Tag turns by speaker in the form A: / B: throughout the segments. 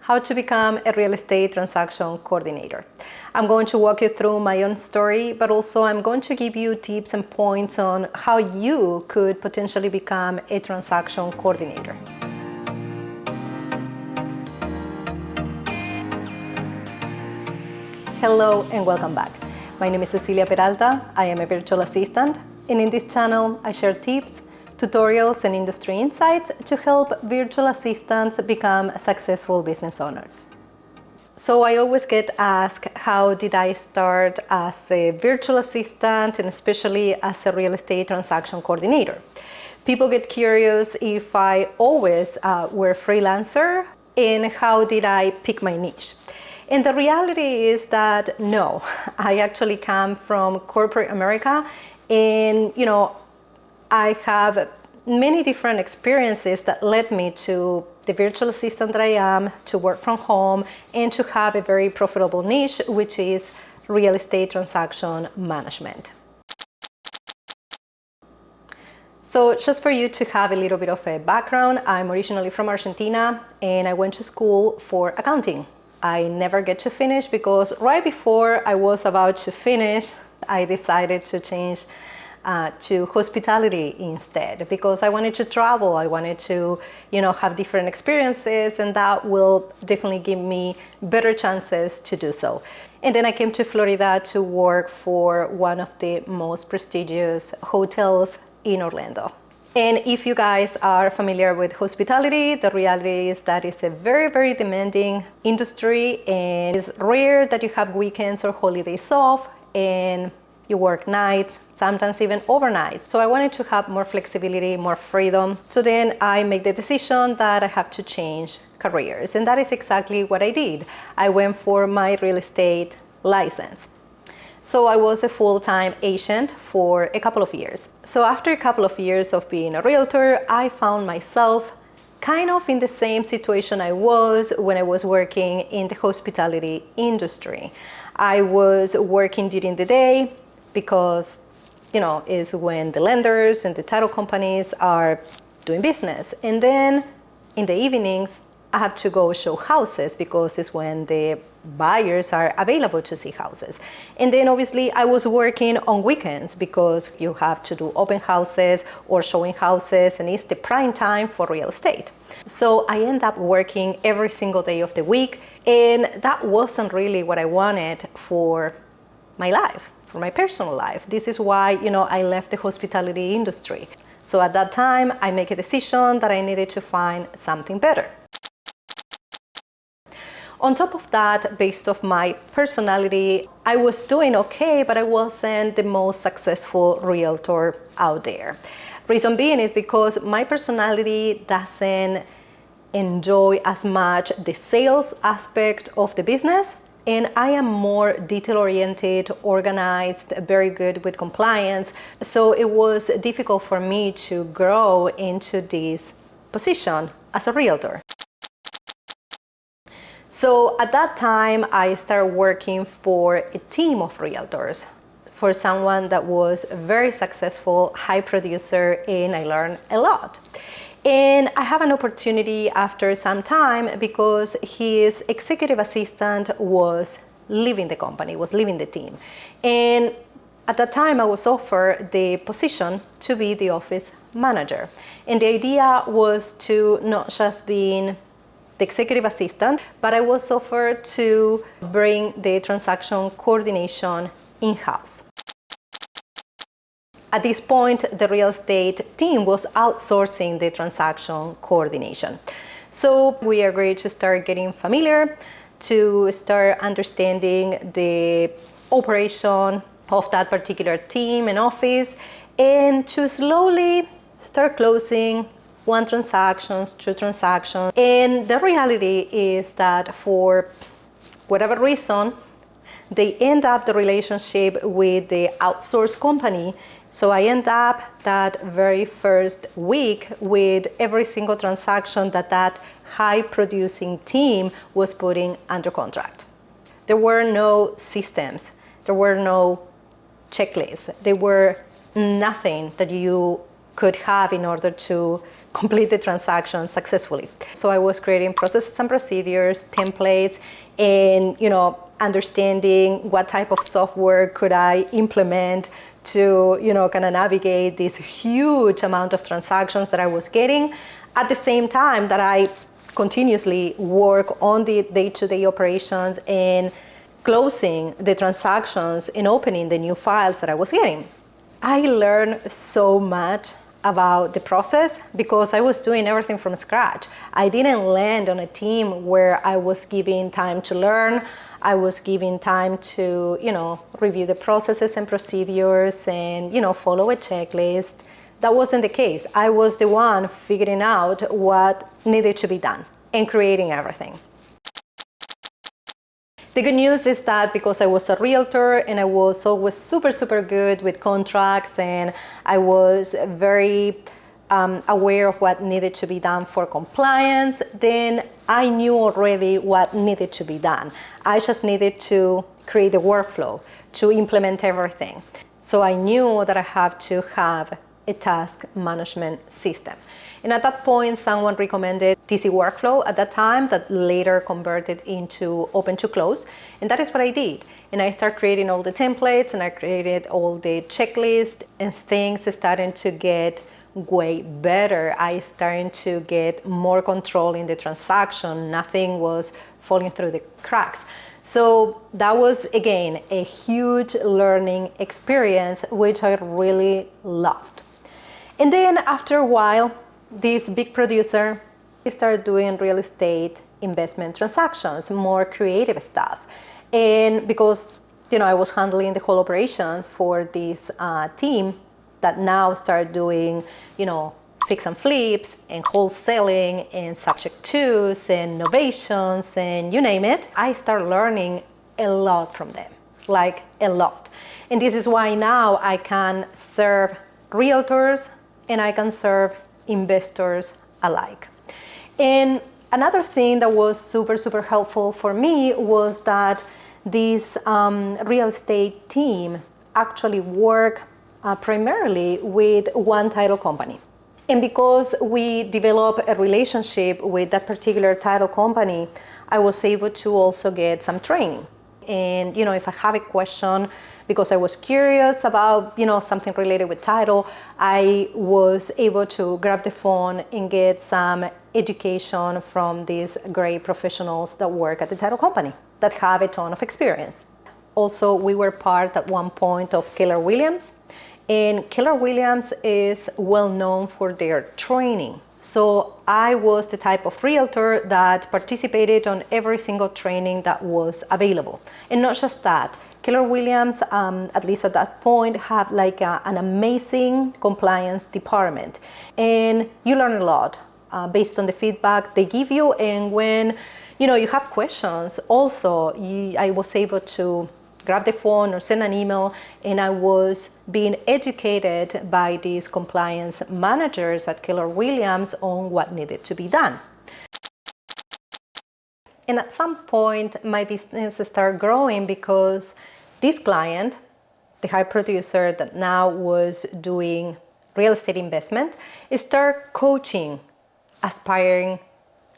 A: how to become a real estate transaction coordinator. I'm going to walk you through my own story, but also I'm going to give you tips and points on how you could potentially become a transaction coordinator. Hello and welcome back. My name is Cecilia Peralta. I am a virtual assistant, and in this channel I share tips, tutorials and industry insights to help virtual assistants become successful business owners. So I always get asked, how did I start as a virtual assistant and especially as a real estate transaction coordinator? People get curious if I always were a freelancer and how did I pick my niche? And the reality is that no, I actually come from corporate America, and I have many different experiences that led me to the virtual assistant that I am, to work from home, and to have a very profitable niche, which is real estate transaction management. So just for you to have a little bit of a background, I'm originally from Argentina and I went to school for accounting. I never get to finish because right before I was about to finish, I decided to change to hospitality instead, because I wanted to travel. I wanted to, have different experiences, and that will definitely give me better chances to do so. And then I came to Florida to work for one of the most prestigious hotels in Orlando. And if you guys are familiar with hospitality, the reality is that it's a very, very demanding industry, and it's rare that you have weekends or holidays off and you work nights, sometimes even overnight. So I wanted to have more flexibility, more freedom. So then I made the decision that I have to change careers, and that is exactly what I did. I went for my real estate license. So I was a full-time agent for a couple of years. So after a couple of years of being a realtor, I found myself kind of in the same situation I was when I was working in the hospitality industry. I was working during the day because, is when the lenders and the title companies are doing business. And then in the evenings, I have to go show houses because it's when the buyers are available to see houses. And then obviously I was working on weekends because you have to do open houses or showing houses, and it's the prime time for real estate. So I end up working every single day of the week, and that wasn't really what I wanted for my life, for my personal life. This is why, I left the hospitality industry. So at that time, I make a decision that I needed to find something better. On top of that, based off my personality, I was doing okay, but I wasn't the most successful realtor out there. Reason being is because my personality doesn't enjoy as much the sales aspect of the business, and I am more detail-oriented, organized, very good with compliance. So it was difficult for me to grow into this position as a realtor. So at that time, I started working for a team of realtors, for someone that was a very successful high producer, and I learned a lot. And I have an opportunity after some time because his executive assistant was leaving the company, was leaving the team. And at that time, I was offered the position to be the office manager. And the idea was to not just be the executive assistant, but I was offered to bring the transaction coordination in-house. At this point, the real estate team was outsourcing the transaction coordination. So we agreed to start getting familiar, to start understanding the operation of that particular team and office, and to slowly start closing one transactions, two transactions. And the reality is that for whatever reason, they end up the relationship with the outsourced company. So I end up that very first week with every single transaction that high producing team was putting under contract. There were no systems, there were no checklists, there were nothing that you could have in order to complete the transaction successfully. So I was creating processes and procedures, templates, and understanding what type of software could I implement to kind of navigate this huge amount of transactions that I was getting, at the same time that I continuously work on the day-to-day operations and closing the transactions and opening the new files that I was getting. I learned so much about the process because I was doing everything from scratch. I didn't land on a team where I was giving time to learn. I was giving time to, review the processes and procedures and, follow a checklist. That wasn't the case. I was the one figuring out what needed to be done and creating everything. The good news is that because I was a realtor and I was always super good with contracts and I was very aware of what needed to be done for compliance, then I knew already what needed to be done. I just needed to create the workflow to implement everything. So I knew that I have to have a task management system. And at that point, someone recommended TC Workflow at that time that later converted into Open to Close. And that is what I did. And I started creating all the templates and I created all the checklists and things starting to get way better. I started to get more control in the transaction. Nothing was falling through the cracks. So that was, again, a huge learning experience, which I really loved. And then after a while, this big producer started doing real estate investment transactions, more creative stuff. And because I was handling the whole operation for this team that now started doing fix and flips and wholesaling and subject twos and novations and you name it, I started learning a lot from them, like a lot. And this is why now I can serve realtors and I can serve investors alike. And another thing that was super helpful for me was that this real estate team actually worked primarily with one title company. And because we developed a relationship with that particular title company, I was able to also get some training. And if I have a question, because I was curious about something related with title, I was able to grab the phone and get some education from these great professionals that work at the title company that have a ton of experience. Also, we were part at one point of Keller Williams, and Keller Williams is well known for their training. So I was the type of realtor that participated on every single training that was available. And not just that, Keller Williams, at least at that point, have like an amazing compliance department. And you learn a lot based on the feedback they give you. And when you have questions, also, I was able to grab the phone or send an email, and I was being educated by these compliance managers at Keller Williams on what needed to be done. And at some point, my business started growing because this client, the high producer that now was doing real estate investment, started coaching aspiring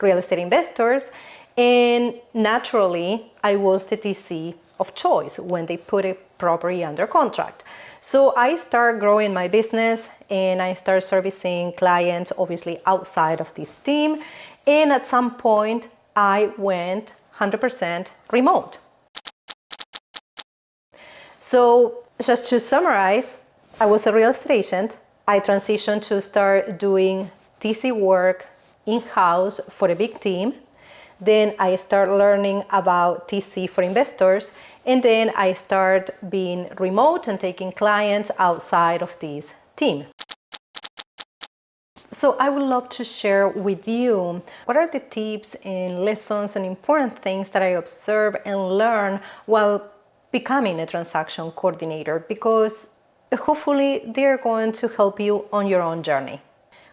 A: real estate investors. And naturally, I was the TC of choice when they put a property under contract. So I started growing my business and I started servicing clients, obviously outside of this team. And at some point, I went 100% remote. So just to summarize, I was a real estate agent. I transitioned to start doing TC work in-house for a big team. Then I started learning about TC for investors, and then I started being remote and taking clients outside of this team. So I would love to share with you what are the tips and lessons and important things that I observe and learn while becoming a transaction coordinator, because hopefully they're going to help you on your own journey.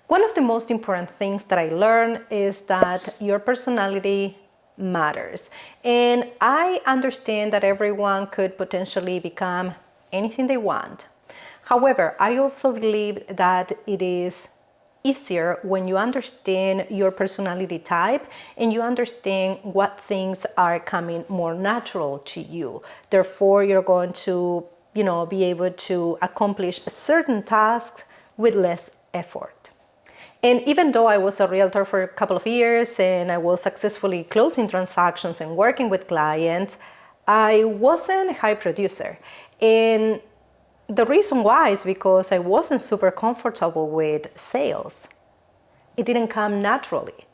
A: One of the most important things that I learned is that your personality matters. And I understand that everyone could potentially become anything they want. However, I also believe that it is easier when you understand your personality type and you understand what things are coming more natural to you. Therefore, you're going to, be able to accomplish certain tasks with less effort. And even though I was a realtor for a couple of years and I was successfully closing transactions and working with clients, I wasn't a high producer. And the reason why is because I wasn't super comfortable with sales. It didn't come naturally.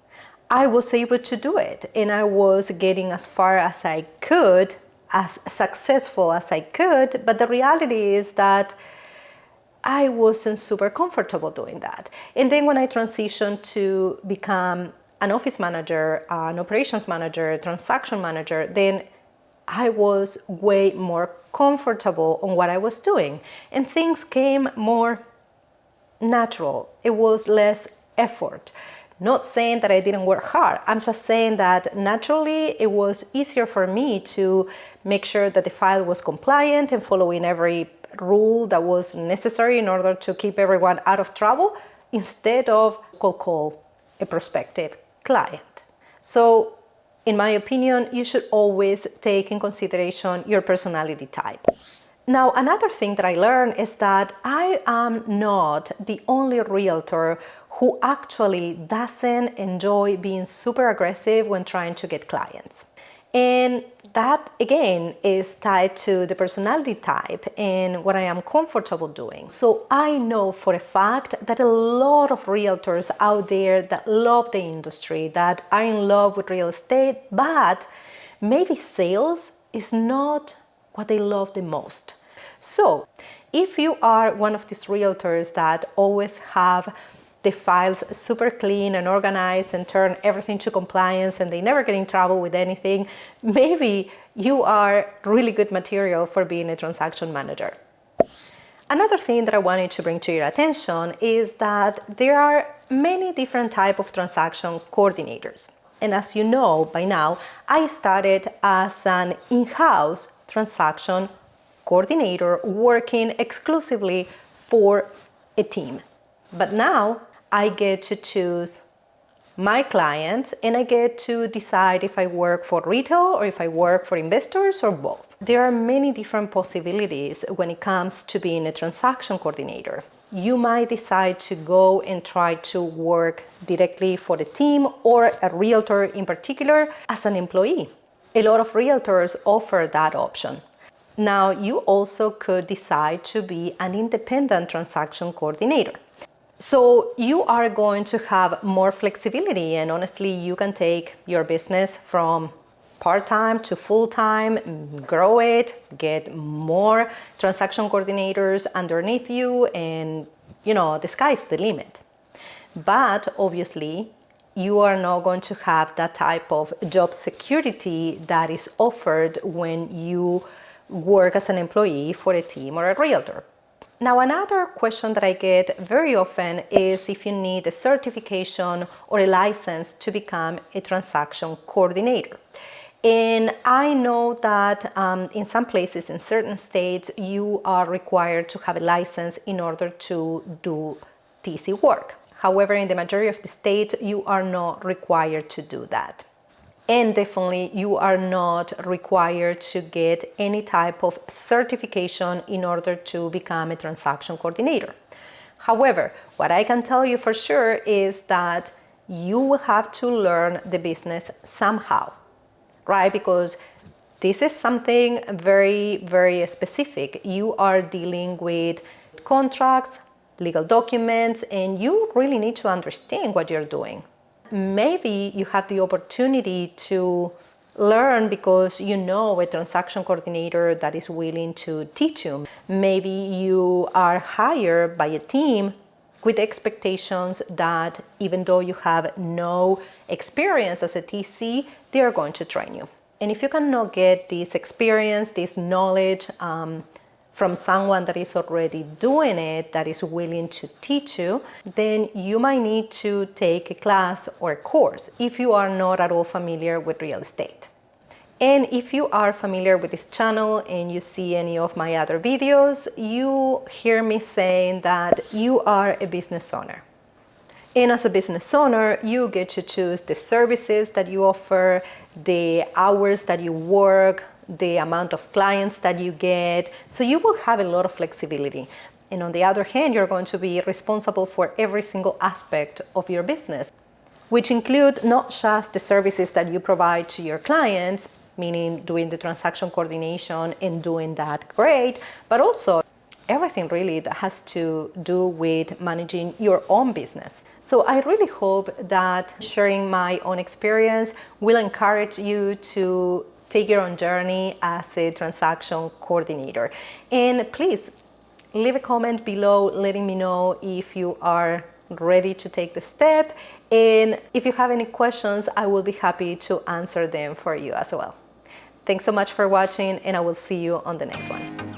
A: I was able to do it and I was getting as far as I could, as successful as I could, but the reality is that I wasn't super comfortable doing that. And then when I transitioned to become an office manager, an operations manager, transaction manager, then I was way more comfortable on what I was doing. And things came more natural. It was less effort. Not saying that I didn't work hard. I'm just saying that naturally it was easier for me to make sure that the file was compliant and following every rule that was necessary in order to keep everyone out of trouble instead of call a prospective client. So in my opinion, you should always take in consideration your personality type. Now, another thing that I learned is that I am not the only realtor who actually doesn't enjoy being super aggressive when trying to get clients. And that, again, is tied to the personality type and what I am comfortable doing. So I know for a fact that a lot of realtors out there that love the industry, that are in love with real estate, but maybe sales is not what they love the most. So if you are one of these realtors that always have the files super clean and organized and turn everything to compliance and they never get in trouble with anything, maybe you are really good material for being a transaction manager. Another thing that I wanted to bring to your attention is that there are many different types of transaction coordinators. And as you know by now, I started as an in-house transaction coordinator working exclusively for a team. But now I get to choose my clients and I get to decide if I work for retail or if I work for investors or both. There are many different possibilities when it comes to being a transaction coordinator. You might decide to go and try to work directly for the team or a realtor in particular as an employee. A lot of realtors offer that option. Now, you also could decide to be an independent transaction coordinator. So you are going to have more flexibility and honestly, you can take your business from part-time to full-time, grow it, get more transaction coordinators underneath you and, the sky's the limit. But obviously, you are not going to have that type of job security that is offered when you work as an employee for a team or a realtor. Now, another question that I get very often is if you need a certification or a license to become a transaction coordinator. And I know that in some places, in certain states, you are required to have a license in order to do TC work. However, in the majority of the states, you are not required to do that. And definitely, you are not required to get any type of certification in order to become a transaction coordinator. However, what I can tell you for sure is that you will have to learn the business somehow, right? Because this is something very, very specific. You are dealing with contracts, legal documents, and you really need to understand what you're doing. Maybe you have the opportunity to learn because you know a transaction coordinator that is willing to teach you. Maybe you are hired by a team with expectations that even though you have no experience as a TC, they are going to train you. And if you cannot get this experience, this knowledge from someone that is already doing it, that is willing to teach you, then you might need to take a class or a course if you are not at all familiar with real estate. And if you are familiar with this channel and you see any of my other videos, you hear me saying that you are a business owner. And as a business owner, you get to choose the services that you offer, the hours that you work, the amount of clients that you get. So you will have a lot of flexibility. And on the other hand, you're going to be responsible for every single aspect of your business, which include not just the services that you provide to your clients, meaning doing the transaction coordination and doing that great, but also everything really that has to do with managing your own business. So I really hope that sharing my own experience will encourage you to take your own journey as a transaction coordinator. And please leave a comment below letting me know if you are ready to take the step. And if you have any questions, I will be happy to answer them for you as well. Thanks so much for watching, and I will see you on the next one.